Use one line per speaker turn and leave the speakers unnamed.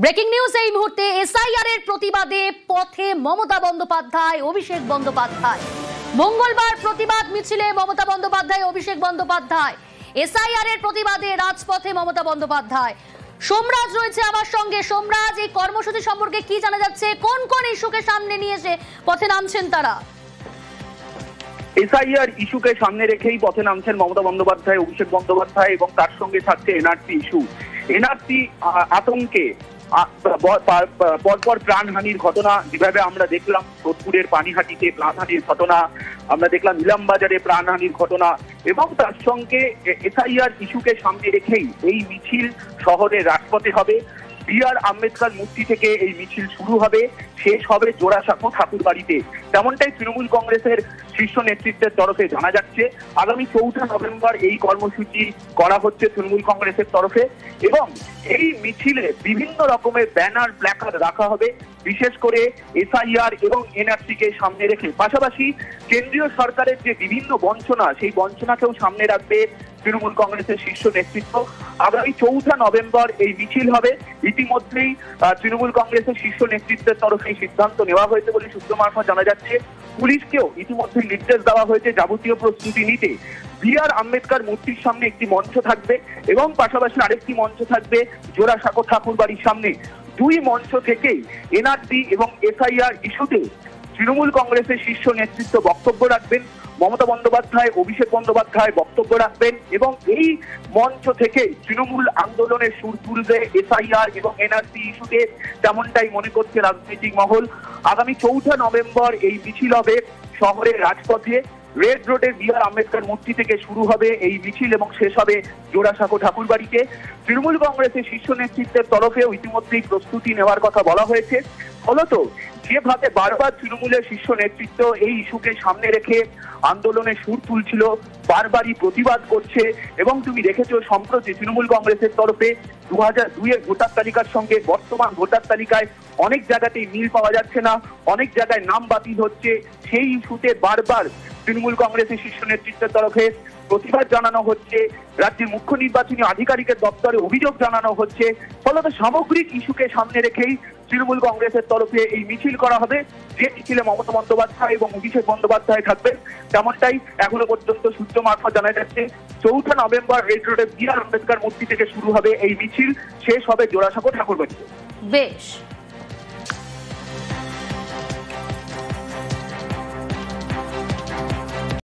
Breaking news এই মুহূর্তে SIR এর প্রতিবাদে পথে মমতা বন্দ্যোপাধ্যায় অভিষেক বন্দ্যোপাধ্যায়। মঙ্গলবার প্রতিবাদ মিছিলে মমতা বন্দ্যোপাধ্যায় অভিষেক বন্দ্যোপাধ্যায়। এসআইআর এর প্রতিবাদে রাজপথে মমতা বন্দ্যোপাধ্যায়। সোমরাজ রয়েছে আমার সঙ্গে। সোমরাজ, এই কর্মসূচি সম্পর্কে কি জানা যাচ্ছে? কোন কোন ইস্যুকে সামনে নিয়ে এসে পথে নামছেন তারা?
এসআইআর ইস্যুকে সামনে রেখেই পথে নামছেন মমতা বন্দ্যোপাধ্যায়, অভিষেক বন্দ্যোপাধ্যায় এবং তার সঙ্গে থাকছে এনআরসি ইস্যু। এনআরসি আতঙ্কে পরপর প্রাণহানির ঘটনা যেভাবে আমরা দেখলাম, সোদপুরের পানিহাটিতে প্রাণহানির ঘটনা, আমরা দেখলাম ইলামবাজারে প্রাণহানির ঘটনা, এবং তার সঙ্গে এসআইআর ইস্যুকে সামনে রেখেই এই মিছিল শহরের রাজপথে হবে। বি.আর. আম্বেদকর মূর্তি থেকে এই মিছিল শুরু হবে, শেষ হবে জোড়াসাঁকো ঠাকুরবাড়িতে। তেমনটাই তৃণমূল কংগ্রেসের শীর্ষ নেতৃত্বের তরফে জানা যাচ্ছে। আগামী 4 নভেম্বর এই কর্মসূচি করা হচ্ছে তৃণমূল কংগ্রেসের তরফে, এবং এই মিছিলে বিভিন্ন রকমের ব্যানার প্ল্যাকার্ড রাখা হবে, বিশেষ করে এসআইআর এবং এনআরসি কে সামনে রেখে। পাশাপাশি কেন্দ্রীয় সরকারের যে বিভিন্ন বঞ্চনা, সেই বঞ্চনাকেও সামনে রাখবে তৃণমূল কংগ্রেসের শীর্ষ নেতৃত্ব। আগামী 4 নভেম্বর এই মিছিল হবে। ইতিমধ্যেই তৃণমূল কংগ্রেসের শীর্ষ নেতৃত্বের তরফে সিদ্ধান্ত নেওয়া হয়েছে বলে সূত্র মারফত জানা যাচ্ছে। পুলিশকেও ইতিমধ্যে নির্দেশ দেওয়া হয়েছে যাবতীয় প্রস্তুতি নিতে। বি.আর. আম্বেদকর মূর্তির সামনে একটি মঞ্চ থাকবে এবং পাশাপাশি আরেকটি মঞ্চ থাকবে জোড়াসাঁকো ঠাকুরবাড়ির সামনে। দুই মঞ্চ থেকেই এনআরসি এবং এসআইআর ইস্যুতে তৃণমূল কংগ্রেসের শীর্ষ নেতৃত্ব বক্তব্য রাখবেন। মমতা বন্দ্যোপাধ্যায়, অভিষেক বন্দ্যোপাধ্যায় বক্তব্য রাখবেন, এবং এই মঞ্চ থেকে তৃণমূল আন্দোলনের সুর তুলবে এসআইআর এবং এনআরসি ইস্যুতে, তেমনটাই মনে করছে রাজনৈতিক মহল। আগামী 4 নভেম্বর এই মিছিল হবে শহরের রাজপথে। রেড রোডে বি.আর. আম্বেদকর মূর্তি থেকে শুরু হবে এই মিছিল এবং শেষ হবে জোড়াসাঁকো ঠাকুরবাড়িতে। তৃণমূল কংগ্রেসের শীর্ষ নেতৃত্বের তরফেও ইতিমধ্যেই প্রস্তুতি নেওয়ার কথা বলা হয়েছে। ফলত যেভাবে বারবার তৃণমূলের শীর্ষ নেতৃত্ব এই ইস্যুকে সামনে রেখে আন্দোলনে সুর তুলছিল, বারবারই প্রতিবাদ করছে, এবং তুমি দেখেছো সম্প্রতি তৃণমূল কংগ্রেসের তরফে 2002-এর ভোটার তালিকার সঙ্গে বর্তমান ভোটার তালিকায় অনেক জায়গাতেই মিল পাওয়া যাচ্ছে না, অনেক জায়গায় নাম বাতিল হচ্ছে। সেই ইস্যুতে বারবার তৃণমূল কংগ্রেসের শীর্ষ নেতৃত্বের তরফে প্রতিবাদ জানানো হচ্ছে, রাজ্যের মুখ্য নির্বাচনী আধিকারিকের দপ্তরে অভিযোগ জানানো হচ্ছে। ফলত সামগ্রিক ইস্যুকে সামনে রেখেই তৃণমূল কংগ্রেসের তরফে এই মিছিল করা হবে, যে মিছিলে মমতা বন্দ্যোপাধ্যায় এবং অভিষেক বন্দ্যোপাধ্যায় থাকবেন। তেমনটাই এখনো পর্যন্ত সূত্র মারফত জানা যাচ্ছে। 4 নভেম্বর রেড রোডে বি.আর. আম্বেদকর মূর্তি থেকে শুরু হবে এই মিছিল, শেষ হবে জোড়াসাঁকো ঠাকুরবাড়িতে।
বেশ।